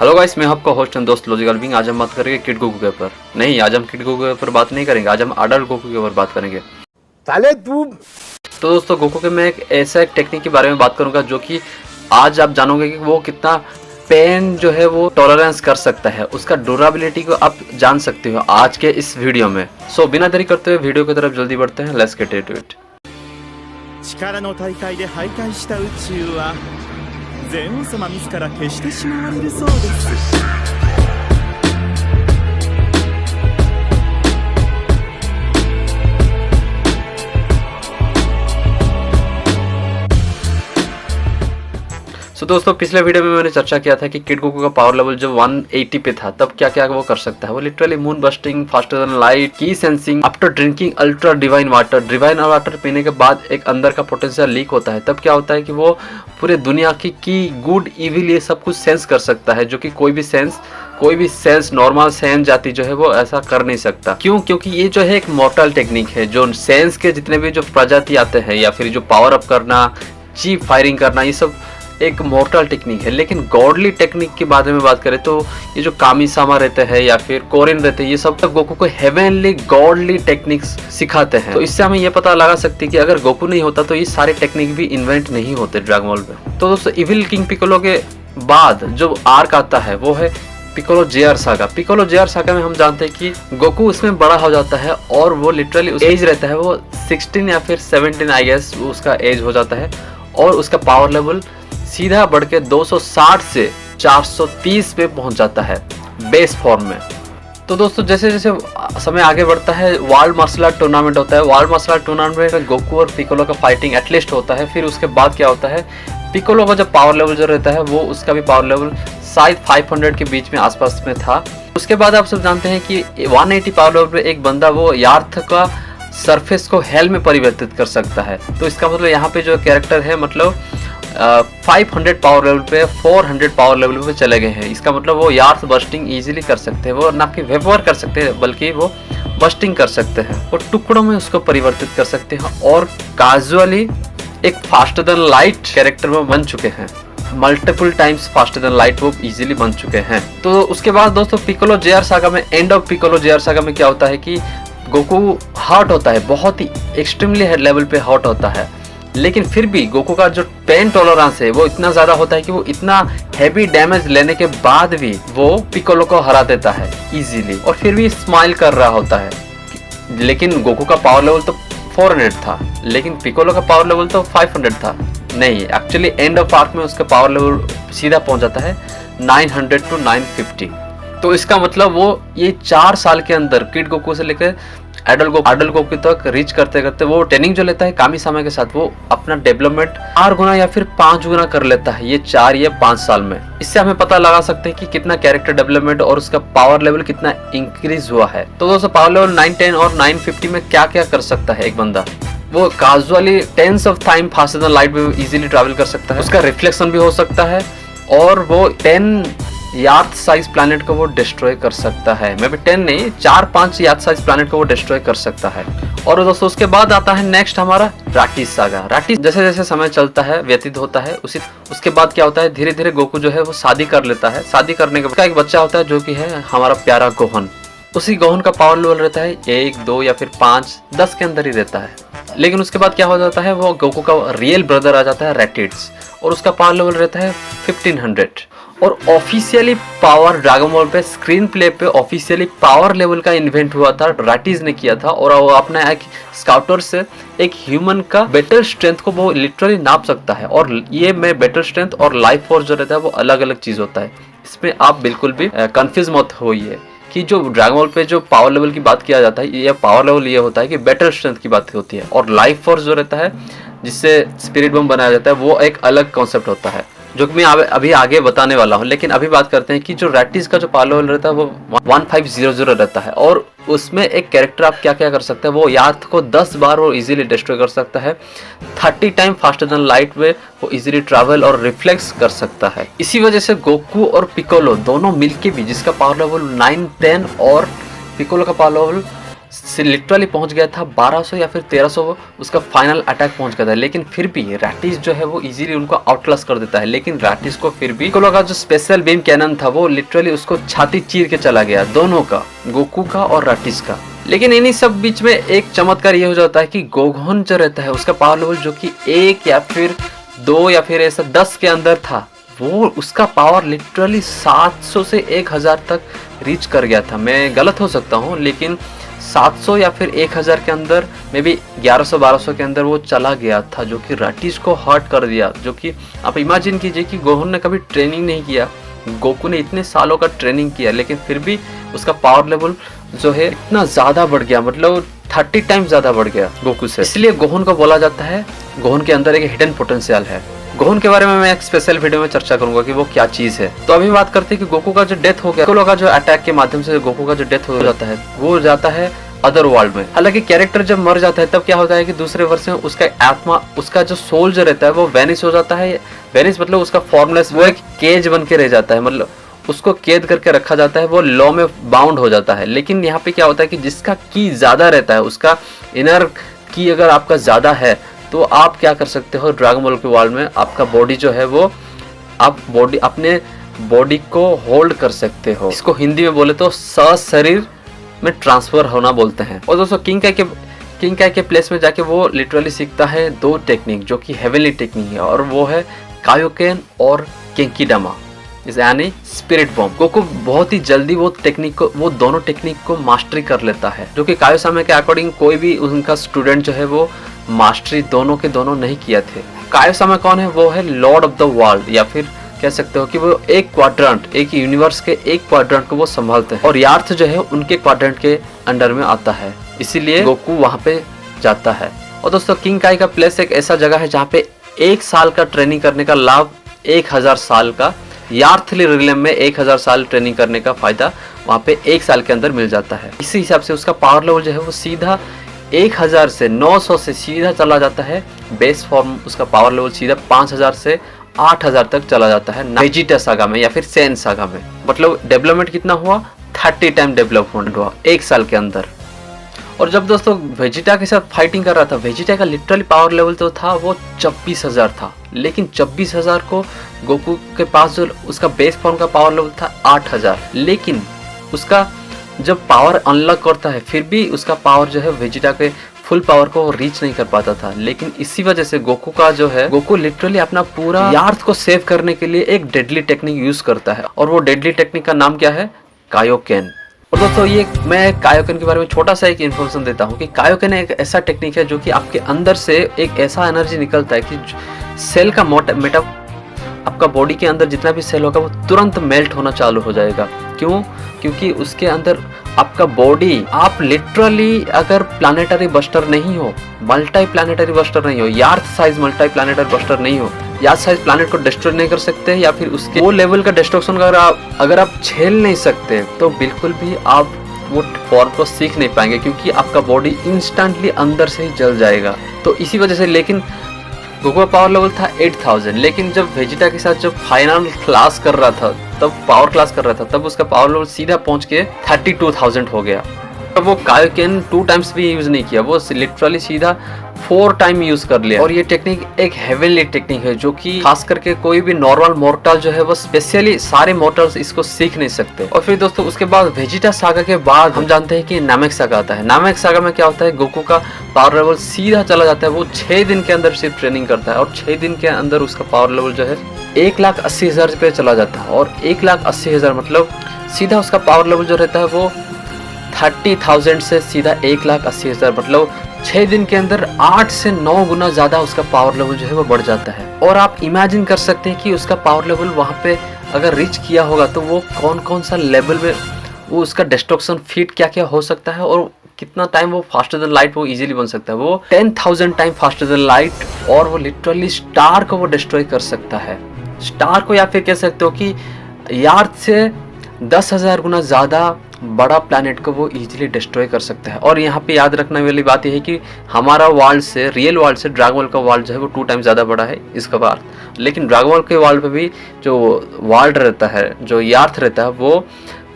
Hello guys, मैं आपका host and दोस्त लॉजिकल बिंग। आज हम बात करेंगे किड गोकू के ऊपर। नहीं, आज हम किड गोकू के ऊपर बात नहीं करेंगे, आज हम अडल्ट गोकू के ऊपर बात करेंगे। साले तू तो दोस्तों, गोकू के मैं एक ऐसा टेक्निक के बारे में बात करूंगा जो कि आज आप जानोगे कि वो कितना पेन जो है वो टॉलरेंस कर सकता है, उसका ड्यूरेबिलिटी को आप जान सकते हो आज के इस वीडियो में। सो बिना देरी करते हुए वीडियो की तरफ जल्दी बढ़ते हैं। Let's get into it. 力の大会で敗退した宇宙はゼウス様自ら消してしまわれるそうです。 तो दोस्तों, पिछले वीडियो में मैंने चर्चा किया था कि किड गोकू का पावर लेवल जब 180 पे था तब क्या क्या वो कर सकता है। वो literally moon busting, faster than light, की sensing, after drinking ultra divine water. Divine water पीने के बाद एक अंदर का पोटेंशियल लीक होता है, तब क्या होता है कि वो पूरे दुनिया की गुड इविल ये सब कुछ सेंस कर सकता है, जो कि कोई भी सेंस नॉर्मल सेंस जाति जो है वो ऐसा कर नहीं सकता। क्यों? क्योंकि ये जो है एक मॉर्टल टेक्निक है। जो सेंस के जितने भी जो प्रजाति आते हैं या फिर जो पावर अप करना, चीप फायरिंग करना, ये सब एक मॉर्टल टेक्निक है। लेकिन गॉडली टेक्निक के बारे में बात करें तो ये जो कामिसामा रहते हैं या फिर कोरिन रहते हैं, ये सब तक गोकू को हेवनली गॉडली टेक्निक्स सिखाते हैं। तो इससे हमें ये पता लगा सकते हैं कि अगर गोकू नहीं होता तो ये सारे टेक्निक भी इन्वेंट नहीं होते ड्रैगन बॉल में। तो दोस्तों, इविल किंग पिकोलो के बाद जो आर्क आता है वो है Piccolo JR saga. Piccolo JR saga में हम जानते हैं कि गोकू उसमें बड़ा हो जाता है और वो लिटरली एज रहता है वो 16 या फिर 17 आई गेस उसका एज हो जाता है, और उसका पावर लेवल सीधा बढ़ के 260 से 430 पे पहुंच जाता है बेस फॉर्म में। तो दोस्तों, जैसे जैसे समय आगे बढ़ता है, वर्ल्ड मार्शल आर्ट टूर्नामेंट होता है। वर्ल्ड मार्शल आर्ट टूर्नामेंट में गोकू और पिकोलो का फाइटिंग एटलीस्ट होता है। फिर उसके बाद क्या होता है, पिकोलो का जब पावर लेवल जो रहता है वो उसका भी पावर लेवल शायद 500 के बीच में आसपास में था। उसके बाद आप सब जानते हैं कि 180 पावर लेवल पे एक बंदा वो यार्थ का सरफेस को हेल में परिवर्तित कर सकता है। तो इसका मतलब यहाँ पे जो कैरेक्टर है, मतलब 500 पावर लेवल पे 400 पावर लेवल पे चले गए हैं। इसका मतलब वो यार्थ बस्टिंग इजीली कर सकते हैं। वो ना कि वेपर कर सकते हैं बल्कि वो बस्टिंग कर सकते हैं, वो टुकड़ों में उसको परिवर्तित कर सकते हैं और कैजुअली एक फास्टर देन लाइट कैरेक्टर में बन चुके हैं। Multiple times faster than light वो इजीली बन चुके हैं। तो उसके बाद दोस्तों, पिकोलो जेआर सागा में, end of Piccolo JR saga में क्या होता है कि गोकू हॉट होता है, बहुत ही एक्सट्रीमली लेवल पे हॉट होता है। लेकिन फिर भी गोकू का जो पेन टॉलरेंस है वो इतना ज्यादा होता है कि वो इतना हैवी डैमेज लेने के बाद भी वो पिकोलो को हरा देता है इजीली, और फिर भी स्माइल कर रहा होता है। लेकिन गोकू का पावर लेवल तो 400 था, लेकिन पिकोलो का पावर लेवल तो 500 था। नहीं, एक्चुअली एंड ऑफ आर्क में उसका पावर लेवल सीधा पहुंच जाता है 900 to 950। तो इसका मतलब वो ये 4 साल के अंदर किड गोकू से लेकर एडल्ट गोकू तक रीच करते करते वो ट्रेनिंग जो लेता है कामिसामा के साथ, वो अपना डेवलपमेंट 4 गुना या फिर 5 गुना कर लेता है ये 4 या 5 साल में। इससे हमें पता लगा सकते हैं कि कितना कैरेक्टर डेवलपमेंट और उसका पावर लेवल कितना इंक्रीज हुआ है। तो दोस्तों, पावर लेवल 910 और 950 में क्या क्या कर सकता है एक बंदा, वो casually tens of time faster than light में इजीली ट्रैवल कर सकता है। उसका रिफ्लेक्शन भी हो सकता है और वो 10 यार्थ साइज प्लैनेट को वो डिस्ट्रॉय कर सकता है। मे बी 10 नहीं, 4-5 यार्थ साइज प्लैनेट को वो डिस्ट्रॉय कर सकता है। और दोस्तों, उसके बाद आता है नेक्स्ट हमारा राटिस सागा। राटिस जैसे जैसे समय चलता है, व्यतीत होता है, उसके बाद क्या होता है, धीरे धीरे गोकू जो है वो शादी कर लेता है। शादी करने के बाद एक बच्चा होता है जो कि है हमारा प्यारा गोहन। उसी गोहन का पावर लेवल रहता है 1, 2 या फिर 5, 10 के अंदर ही रहता है। लेकिन उसके बाद क्या हो जाता है, वो गोकू का रियल ब्रदर आ जाता है रैटिड्स, और उसका पावर लेवल रहता है 1500। और ऑफिशियली पावर ड्रैगन बॉल पे स्क्रीन प्ले पे ऑफिशियली पावर लेवल का इन्वेंट हुआ था, राटिस ने किया था। और वो अपना एक स्काउटर से एक ह्यूमन का बैटल स्ट्रेंथ को वो लिटरली नाप सकता है। और ये में बैटल स्ट्रेंथ और लाइफ फोर्स जो रहता है वो अलग अलग चीज होता है। इसमें आप बिल्कुल भी कंफ्यूज मत होइए कि जो ड्रैगन बॉल पे जो पावर लेवल की बात किया जाता है, ये पावर लेवल ये होता है कि बैटल स्ट्रेंथ की बात होती है, और लाइफ फोर्स जो रहता है जिससे स्पिरिट बम बनाया जाता है वो एक अलग कॉन्सेप्ट होता है, जो कि मैं अभी आगे बताने वाला हूँ। लेकिन अभी बात करते हैं कि जो रैटिस का जो पावर लेवल रहता है वो 1500 रहता है, और उसमें एक कैरेक्टर आप क्या क्या कर सकते हैं, वो यार्थ को 10 बार वो इजीली डिस्ट्रॉय कर सकता है। 30 टाइम फास्टर देन लाइट में वो इजीली ट्रैवल और रिफ्लेक्स कर सकता है। इसी वजह से गोकू और पिकोलो दोनों मिलके भी, जिसका पावर लेवल 9, 10 और पिकोलो का पावर लेवल लिटरली पहुंच गया था 1200 या फिर 1300 उसका फाइनल अटैक पहुंच गया था, लेकिन फिर भी रैटिस जो है वो इजीली उनको आउटक्लास कर देता है। लेकिन रैटिस को फिर भी पिकोलो का जो स्पेशल बीम कैनन था वो लिटरली उसको छाती चीर के चला गया, दोनों का, गोकू का और रैटिस का। लेकिन इन्हीं सब बीच में एक चमत्कार ये हो जाता है कि गोगोन जो रहता है उसका पावर लेवल जो कि 1 या फिर 2 या फिर ऐसा 10 के अंदर था, वो उसका पावर लिटरली 700 से 1000 तक रीच कर गया था। मैं गलत हो सकता हूँ, लेकिन 700 या फिर 1000 के अंदर मे बी 1100-1200 के अंदर वो चला गया था, जो कि रैटिस को हर्ट कर दिया। जो कि आप इमेजिन कीजिए कि गोहन ने कभी ट्रेनिंग नहीं किया, गोकू ने इतने सालों का ट्रेनिंग किया, लेकिन फिर भी उसका पावर लेवल जो है इतना ज़्यादा बढ़ गया, मतलब 30 टाइम्स ज़्यादा बढ़ गया गोकू से। इसलिए गोहन को बोला जाता है गोहन के अंदर एक हिडन पोटेंशियल है। गोहन के बारे में मैं एक स्पेशल वीडियो में चर्चा करूंगा कि वो क्या चीज है। तो अभी बात करते हैं कि गोकू का जो डेथ हो गया, पिकोलो का जो अटैक के माध्यम से गोकू का जो डेथ हो जाता है वो जाता है अदर वर्ल्ड में। हालांकि कैरेक्टर जब मर जाता है तब क्या होता है कि दूसरे वर्ष में उसका आत्मा, उसका जो सोल जो रहता है वो वेनिश हो जाता है। वेनिश मतलब उसका फॉर्मलेस, वो एक केज बन के रह जाता है, मतलब उसको कैद करके रखा जाता है, वो लॉ में बाउंड हो जाता है। लेकिन यहाँ पे क्या होता है कि जिसका की ज्यादा रहता है, उसका इनर की अगर आपका ज्यादा है तो आप क्या कर सकते हो, ड्रैगन बॉल के वर्ल्ड में आपका बॉडी जो है वो आप बॉडी अपने बॉडी को होल्ड कर सकते हो। इसको हिंदी में बोले तो सशरीर में ट्रांसफर होना बोलते हैं। और दोस्तों किंग काय के प्लेस में जाके वो लिटरली सीखता है 2 टेक्निक जो कि हेवनली टेक्निक है, और वो है कायोकेन और केंकीडामा, यानी स्पिरिट बॉम्ब। गोकू बहुत ही जल्दी वो दोनों टेक्निक को मास्टरी कर लेता है, जो कि कायोसामे के अकॉर्डिंग कोई भी उनका स्टूडेंट जो है वो मास्टरी दोनों के दोनों नहीं किया थे। कायोसामे कौन है, वो है लॉर्ड ऑफ द वर्ल्ड, या फिर कह सकते हो कि वो एक क्वाड्रेंट, एक यूनिवर्स के एक क्वाड्रेंट को वो संभालते हैं, और यार्थ जो है उनके क्वाड्रेंट के अंडर में आता है, इसीलिए गोकू वहां पे जाता है। और दोस्तों किंग काय का प्लेस एक ऐसा जगह है जहाँ पे 1 साल का ट्रेनिंग करने का लाभ 1000 साल का, यार्थली रिलम में 1000 साल ट्रेनिंग करने का फायदा वहाँ पे 1 साल के अंदर मिल जाता है। इसी हिसाब से उसका पावर लेवल जो है वो सीधा 1000 से 900 से सीधा चला जाता है। बेस फॉर्म उसका पावर लेवल सीधा 5000 से 8000 तक चला जाता है वेजिटा सागा में या फिर सेन सागा में। मतलब डेवलपमेंट कितना हुआ, 30 टाइम डेवलपमेंट हुआ 1 साल के अंदर। और जब दोस्तों वेजिटा के साथ फाइटिंग कर रहा था, वेजिटा का लिटरली पावर लेवल तो था वो 24000 था, लेकिन 24000 को गोकू के पास जो उसका बेस फॉर्म का पावर लेवल था 8000, लेकिन उसका जब पावर अनलॉक करता है फिर भी उसका पावर जो है वेजिटा के फुल पावर को रीच नहीं कर पाता था। लेकिन इसी वजह से गोकू का जो है, गोकू लिटरली अपना पूरा यार्थ को सेव करने के लिए एक डेडली टेक्निक यूज करता है, और वो डेडली टेक्निक का नाम क्या है, कायोकेन। और दोस्तों ये मैं कायोकेन के बारे में छोटा सा एक इन्फॉर्मेशन देता हूँ कि कायोकेन एक ऐसा टेक्निक है जो कि आपके अंदर से एक ऐसा एनर्जी निकलता है कि सेल का मेटा आपका बॉडी के अंदर जितना भी सेल होगा वो तुरंत मेल्ट होना चालू हो जाएगा। क्यों? क्योंकि उसके अंदर आपका बॉडी, आप लिटरली अगर प्लानेटरी बस्टर नहीं हो, मल्टी प्लानेटरी बस्टर नहीं हो, यार्थ साइज मल्टी प्लानेटरी बस्टर नहीं हो, यार्थ साइज प्लानेट को डिस्ट्रॉय नहीं कर सकते, या फिर उसके वो लेवल का डिस्ट्रक्शन अगर आप झेल नहीं सकते, तो बिल्कुल भी आप वो फॉर्म को सीख नहीं पाएंगे, क्योंकि आपका बॉडी इंस्टेंटली अंदर से ही जल जाएगा। तो इसी वजह से, लेकिन गोकू का पावर लेवल था 8000, लेकिन जब वेजिटा के साथ जब फाइनल क्लास कर रहा था, तब पावर क्लास कर रहा था, तब उसका पावर लेवल सीधा पहुंच के 32000 हो गया। तब वो कायोकेन 2 टाइम्स भी यूज नहीं किया, वो लिटरली सीधा 4 टाइम यूज कर लिया। और ये टेक्निक एक हेवनली टेक्निक है जो कि खास करके कोई भी नॉर्मल मोर्टल जो है वो स्पेशली सारे मोर्टल्स इसको सीख नहीं सकते। और फिर दोस्तों उसके बाद वेजिटा सागा के बाद हम जानते हैं कि नामेक सागा आता है। नामेक सागा में क्या होता है, गोकू का पावर लेवल सीधा चला जाता है, वो 6 दिन के अंदर सिर्फ ट्रेनिंग करता है, और 6 दिन के अंदर उसका पावर लेवल जो है 1,80,000 पे चला जाता है। और 1,80,000 मतलब सीधा उसका पावर लेवल जो रहता है वो 30,000 से सीधा 1,80,000, मतलब 6 दिन के अंदर 8 से 9 गुना ज्यादा उसका पावर लेवल जो है वो बढ़ जाता है। और आप इमेजिन कर सकते हैं कि उसका पावर लेवल वहां पे अगर रीच किया होगा तो वो कौन कौन सा लेवल में वो उसका डिस्ट्रक्शन फीट क्या क्या हो सकता है, और कितना टाइम वो फास्टर देन लाइट वो इजीली बन सकता है। वो 10,000 टाइम फास्टर देन लाइट, और वो लिटरली स्टार को वो डिस्ट्रॉय कर सकता है। स्टार को, या फिर कह सकते हो कि यार्थ से 10,000 गुना ज्यादा बड़ा प्लैनेट को वो इजीली डिस्ट्रॉय कर सकता है। और यहाँ पे याद रखने वाली बात यह है कि हमारा वर्ल्ड से, रियल वर्ल्ड से ड्रैगन बॉल का वर्ल्ड जो है वो 2 टाइम ज़्यादा बड़ा है इसका अर्थ। लेकिन ड्रैगन बॉल के वर्ल्ड पे भी जो वर्ल्ड रहता है, जो यार्थ रहता है, वो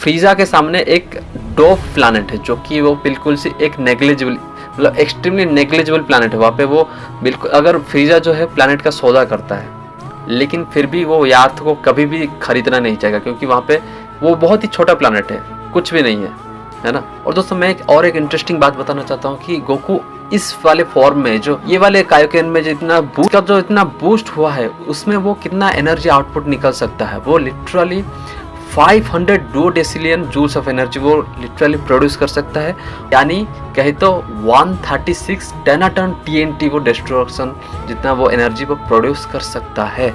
फ्रीजा के सामने एक डोफ प्लैनेट है, जो कि वो बिल्कुल सी एक नेग्लिजिबल, मतलब एक्सट्रीमली नेग्लिजिबल प्लैनेट है। वहाँ पे वो बिल्कुल, अगर फ्रीजा जो है प्लैनेट का सौदा करता है, लेकिन फिर भी वो यार्थ को कभी भी खरीदना नहीं चाहेगा, क्योंकि वहाँ पे वो बहुत ही छोटा प्लैनेट है, कुछ भी नहीं है ना। और दोस्तों मैं एक इंटरेस्टिंग बात बताना चाहता हूँ कि गोकू इस वाले फॉर्म में, जो ये वाले कायोकेन में जो इतना बूस्ट हुआ है, उसमें वो कितना एनर्जी आउटपुट निकल सकता है। वो लिटरली 502 डेसिलियन जूल्स ऑफ एनर्जी वो लिटरली प्रोड्यूस कर सकता है, यानी कहे तो 136 टेनाटन TNT वो डिस्ट्रक्शन जितना वो एनर्जी वो प्रोड्यूस कर सकता है।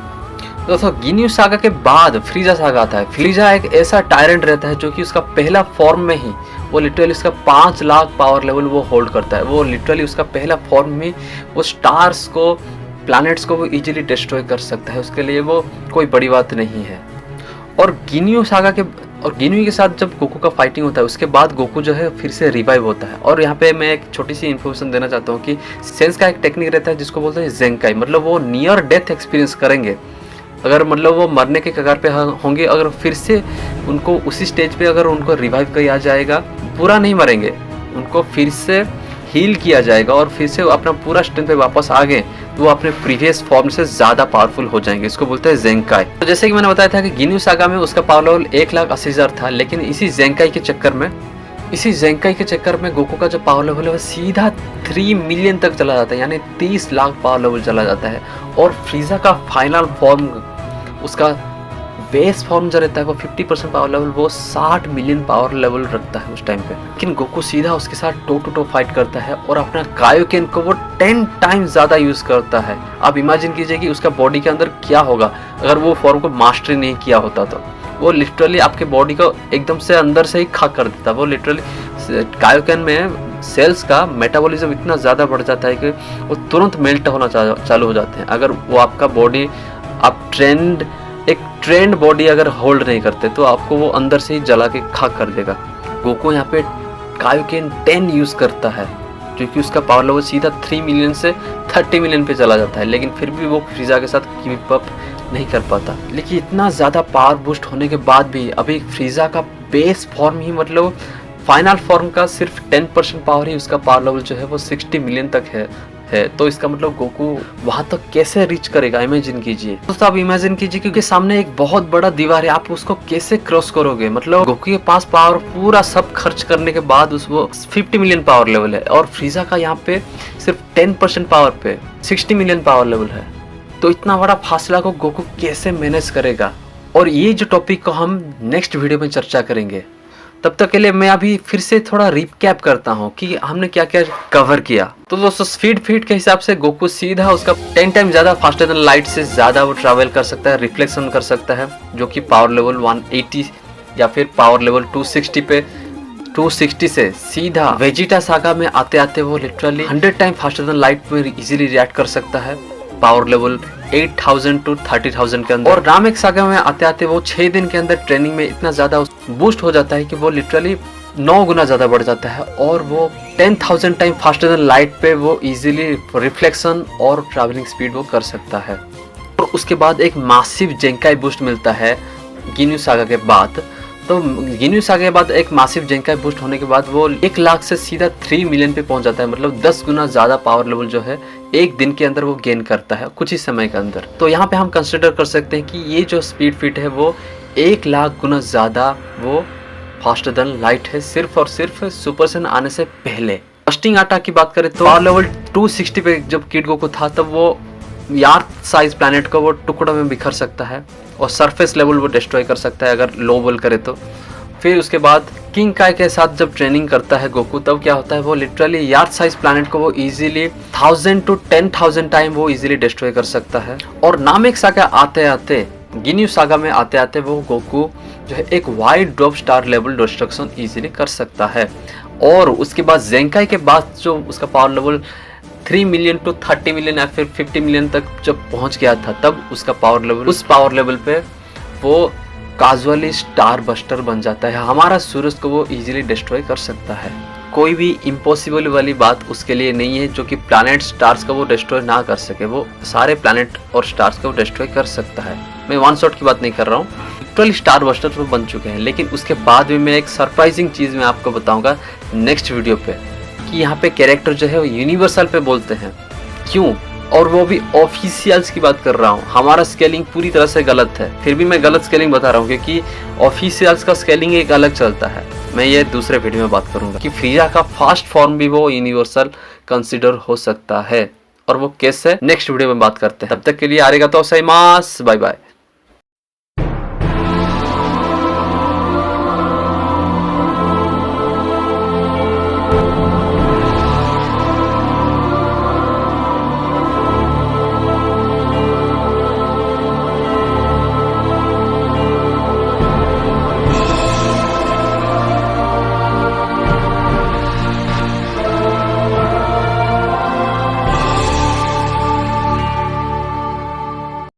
दोस्तों गिन्यू सागा के बाद फ्रीजा सागा आता है। फ्रीजा एक ऐसा टायरेंट रहता है जो कि उसका पहला फॉर्म में ही वो लिटरली उसका 5 लाख पावर लेवल वो होल्ड करता है। वो लिटरली उसका पहला फॉर्म में वो स्टार्स को, प्लैनेट्स को वो इजीली डिस्ट्रॉय कर सकता है। उसके लिए वो कोई बड़ी बात नहीं है। और गिन्यू के साथ जब गोकू का फाइटिंग होता है, उसके बाद गोकू जो है फिर से रिवाइव होता है। और यहाँ पे मैं एक छोटी सी इन्फॉर्मेशन देना चाहता हूँ कि सेंस का एक टेक्निक रहता है जिसको बोलते हैं ज़ेंकाई, मतलब वो नियर डेथ एक्सपीरियंस करेंगे। अगर मतलब वो मरने के कगार पे होंगे, अगर फिर से उनको उसी स्टेज पे अगर उनको रिवाइव किया जाएगा, पूरा नहीं मरेंगे, उनको फिर से हील किया जाएगा और फिर से अपना पूरा स्ट्रेंथ पे वापस आ गए तो वो अपने प्रीवियस फॉर्म से ज़्यादा पावरफुल हो जाएंगे। इसको बोलते हैं ज़ेंकाई। तो जैसे कि मैंने बताया था कि गिन्यू सागा में उसका पावर लेवल 1,80,000 था, लेकिन इसी ज़ेंकाई के चक्कर में गोकू का जो पावर लेवल है वो सीधा 3 मिलियन तक चला जाता है, यानी 30 लाख पावर लेवल चला जाता है। और फ्रीजा का फाइनल फॉर्म, उसका बेस फॉर्म जो रहता है वो 50% पावर लेवल वो 60 मिलियन पावर लेवल रखता है उस टाइम पे। लेकिन गोकू सीधा उसके साथ टो टू टो फाइट करता है और अपना कायोकेन को वो 10 टाइम्स ज़्यादा यूज़ करता है। आप इमेजिन कीजिए कि उसका बॉडी के अंदर क्या होगा अगर वो फॉर्म को मास्टरी नहीं किया होता तो। वो लिटरली आपके बॉडी को एकदम से अंदर से ही खाक कर देता। वो लिटरली कायोकेन में सेल्स का मेटाबॉलिज्म इतना ज़्यादा बढ़ जाता है कि वो तुरंत मेल्ट होना चालू हो जाते हैं। अगर वो आपका बॉडी, आप एक ट्रेंड बॉडी अगर होल्ड नहीं करते तो आपको वो अंदर से ही जला के खाक कर देगा। गोकू यहाँ पे कायोकेन 10 यूज़ करता है, क्योंकि उसका पावर लेवल सीधा 3 मिलियन से 30 मिलियन पे चला जाता है, लेकिन फिर भी वो फ्रीजा के साथ कीप अप नहीं कर पाता। लेकिन इतना ज़्यादा पावर बूस्ट होने के बाद भी अभी फ्रीजा का बेस फॉर्म ही, मतलब फाइनल फॉर्म का सिर्फ 10% पावर ही, उसका पावर लेवल जो है वो 60 मिलियन तक है। तो इसका मतलब गोकू वहां तक कैसे रीच करेगा, इमेजिन कीजिए दोस्तों। आप इमेजिन कीजिए क्योंकि सामने एक बहुत बड़ा दीवार है, आप उसको कैसे क्रॉस करोगे। मतलब गोकू के पास पावर पूरा सब खर्च करने के बाद उसको 50 मिलियन पावर लेवल है, और फ्रीजा का यहाँ पे सिर्फ 10% पावर पे 60 मिलियन पावर लेवल है। तो इतना बड़ा फासला को गोकू कैसे मैनेज करेगा, और ये जो टॉपिक को हम नेक्स्ट वीडियो में चर्चा करेंगे। तब तक के लिए मैं अभी फिर से थोड़ा रिकैप करता हूँ कि हमने क्या क्या कवर किया। तो दोस्तों स्पीड के हिसाब से गोकू सीधा उसका 10 टाइम ज्यादा फास्टर देन लाइट से ज्यादा वो ट्रैवल कर सकता है, रिफ्लेक्शन कर सकता है, जो कि पावर लेवल 180 या फिर पावर लेवल 260 पे 260 से सीधा वेजिटा सागा में आते आते वो literally 100 time faster than light में इजीली रिएक्ट कर सकता है, पावर लेवल 8000 to 30,000 के अंदर। और रामेक सागा में आते आते वो 6 दिन के अंदर ट्रेनिंग में इतना ज्यादा बूस्ट हो जाता है कि वो लिटरली 9 गुना ज्यादा बढ़ जाता है, और वो 10,000 टाइम फास्टर देन लाइट पे वो इजीली रिफ्लेक्शन और ट्रैवलिंग स्पीड वो कर सकता है। और उसके बाद एक मासिव जेंकाई बूस्ट मिलता है गिन्यू सागा के बाद। तो गिन्यू सागा के बाद एक मासिव जेंकाई बूस्ट होने के बाद वो 1 लाख से सीधा 3 मिलियन पे पहुंच जाता है, मतलब 10 गुना ज़्यादा पावर लेवल जो है एक दिन के अंदर वो गेन करता है कुछ ही समय के अंदर। तो यहाँ पे हम कंसिडर कर सकते हैं कि ये जो स्पीड फिट है वो 1 लाख गुना ज़्यादा वो फास्टर देन लाइट है, सिर्फ और सिर्फ सुपर सैयन आने से पहले। बस्टिंग अटैक की बात करें तो पावर लेवल 260 पे जब किड गोकू था तब वो यार्थ साइज प्लैनेट को वो टुकड़ों में बिखर सकता है, और सरफेस लेवल वो डिस्ट्रॉय कर सकता है अगर लो बॉल करे तो। फिर उसके बाद किंग काय के साथ जब ट्रेनिंग करता है गोकू, तब क्या होता है वो लिटरली यार्थ साइज प्लैनेट को वो इजीली 1000 to 10,000 टाइम वो इजीली डिस्ट्रॉय कर सकता है। और नामेक सागा आते आते, गिन्यू सागा में आते आते वो गोकू जो है एक wide drop star level destruction easily कर सकता है। और उसके बाद ज़ेंकाई के बाद जो उसका power level 3 million to 30 million या फिर 50 मिलियन तक जब पहुंच गया था, तब उसका पावर लेवल, उस पावर लेवल पे वो काजुअली स्टार बस्टर बन जाता है, हमारा सूरज को वो इजीली डिस्ट्रॉय कर सकता है। कोई भी इम्पॉसिबल वाली बात उसके लिए नहीं है जो कि प्लैनेट स्टार्स को वो डिस्ट्रॉय ना कर सके। वो सारे प्लैनेट और स्टार्स को डिस्ट्रॉय कर सकता है। मैं वन शॉट की बात नहीं कर रहा हूँ, लिटरली स्टार बस्टर तो बन चुके हैं। लेकिन उसके बाद भी मैं एक सरप्राइजिंग चीज़ मैं आपको बताऊंगा नेक्स्ट वीडियो पे कि यहाँ पे कैरेक्टर जो है वो यूनिवर्सल पे बोलते हैं, क्यों, और वो भी ऑफिशियल्स की बात कर रहा हूँ। हमारा स्केलिंग पूरी तरह से गलत है, फिर भी मैं गलत स्केलिंग बता रहा हूँ क्योंकि ऑफिशियल्स का स्केलिंग एक अलग चलता है। मैं ये दूसरे वीडियो में बात करूंगा कि फ्रीजा का फास्ट फॉर्म भी वो यूनिवर्सल कंसिडर हो सकता है, और वो कैसे नेक्स्ट वीडियो में बात करते हैं। तब तक के लिए आरिगातो गोजाइमासु, बाय बाय।